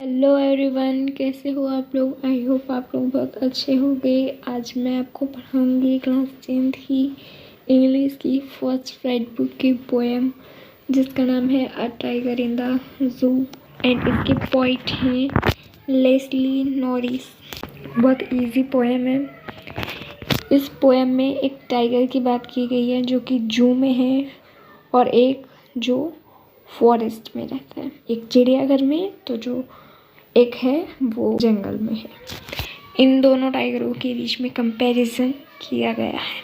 Hello everyone, कैसे हो आप लोग। आई होप आप लोग बहुत अच्छे होंगे। आज मैं आपको पढ़ाऊंगी क्लास 10th की इंग्लिश की फर्स्ट राइट बुक की पोएम जिसका नाम है a tiger in the zoo and इसके पोइट हैं लेस्ली नॉरिस। बहुत इजी पोएम है। इस पोएम में एक टाइगर की बात की गई है जो कि जू में है और एक जो फॉरेस्ट में रहता है। एक चिड़ियाघर में तो जो एक है वो जंगल में है। इन दोनों टाइगरों के बीच में कंपैरिजन किया गया है।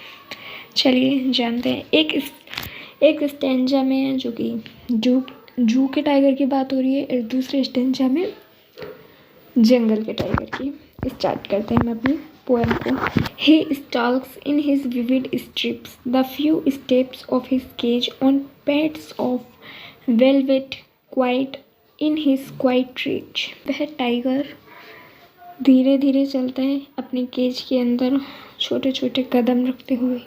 चलिए जानते हैं। एक स्टेंजा में है जो कि जू के टाइगर की बात हो रही है और दूसरे स्टेंजा में जंगल के टाइगर की। स्टार्ट करते हैं हम अपनी पोएम को। He stalks in his vivid strips the few steps of his cage on pads of velvet quite in his quiet reach। वह टाइगर धीरे धीरे चलता है अपने केज के अंदर छोटे छोटे कदम रखते हुए,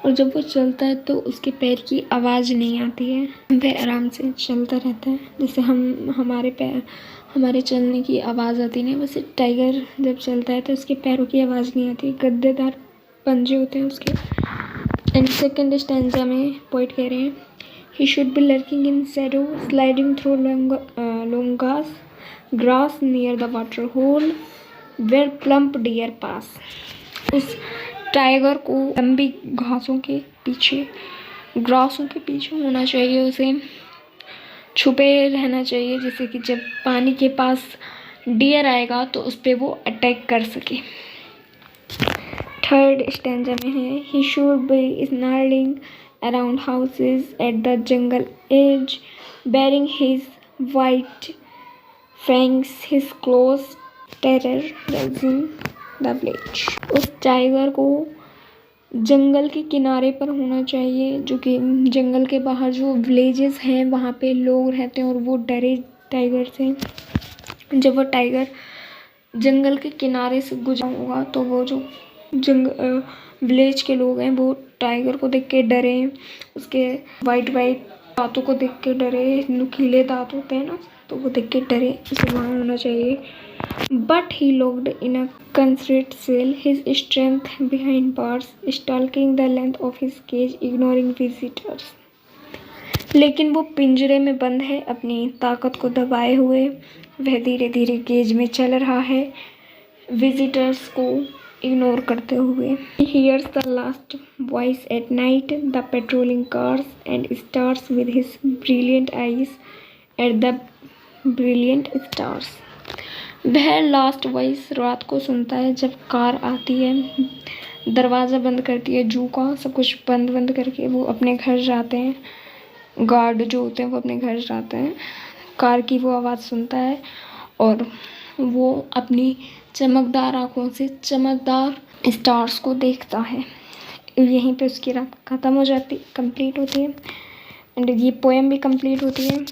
और जब वो चलता है तो उसके पैर की आवाज़ नहीं आती है। वह आराम से चलता रहता है जैसे हमारे चलने की आवाज़ आती नहीं, वैसे टाइगर जब चलता है तो उसके पैरों की आवाज़ नहीं आती। गद्देदार पंजे होते हैं उसके। एंड सेकेंड स्टैंजा में पोइट कह रहे हैं He should be lurking in shadow, sliding through long grass near the water hole where plump deer pass। उस टाइगर को लंबी घासों के पीछे होना चाहिए, उसे छुपे रहना चाहिए जिससे कि जब पानी के पास डियर आएगा तो उस पर वो अटैक कर सके। थर्ड स्टैंजा में है He should be snarling around houses at the jungle edge, baring his white fangs, his claws terrorizing the village। उस टाइगर को जंगल के किनारे पर होना चाहिए, जो कि जंगल के बाहर जो विलेजेस हैं वहाँ पे लोग रहते हैं और वो डरे टाइगर से। जब वो टाइगर जंगल के किनारे से गुजरा होगा तो वो जो विलेज के लोग हैं वो टाइगर को देख के डरे, उसके वाइट दांतों को देख के डरे। नुकीले दांत होते हैं ना, तो वो देख के डरे। उसे वहाँ होना चाहिए। But he locked in a concrete cell, his strength behind bars, stalking the length of his cage, ignoring visitors. लेकिन वो पिंजरे में बंद है अपनी ताकत को दबाए हुए। वह धीरे धीरे केज में चल रहा है विजिटर्स को इग्नोर करते हुए। He hears the last voice at night, the patrolling cars, and stares with his brilliant eyes at the brilliant stars। वह लास्ट वॉइस रात को सुनता है जब कार आती है, दरवाज़ा बंद करती है जू का, सब कुछ बंद करके वो अपने घर जाते हैं। गार्ड जो होते हैं वो अपने घर जाते हैं। कार की वो आवाज़ सुनता है और वो अपनी चमकदार आँखों से चमकदार स्टार्स को देखता है। यहीं पे उसकी रात कंप्लीट होती है एंड ये पोएम भी कंप्लीट होती है।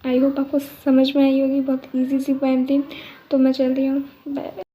आई होप आपको समझ में आई होगी। बहुत इजी सी पोएम थी, तो मैं चलती हूँ। Bye bye.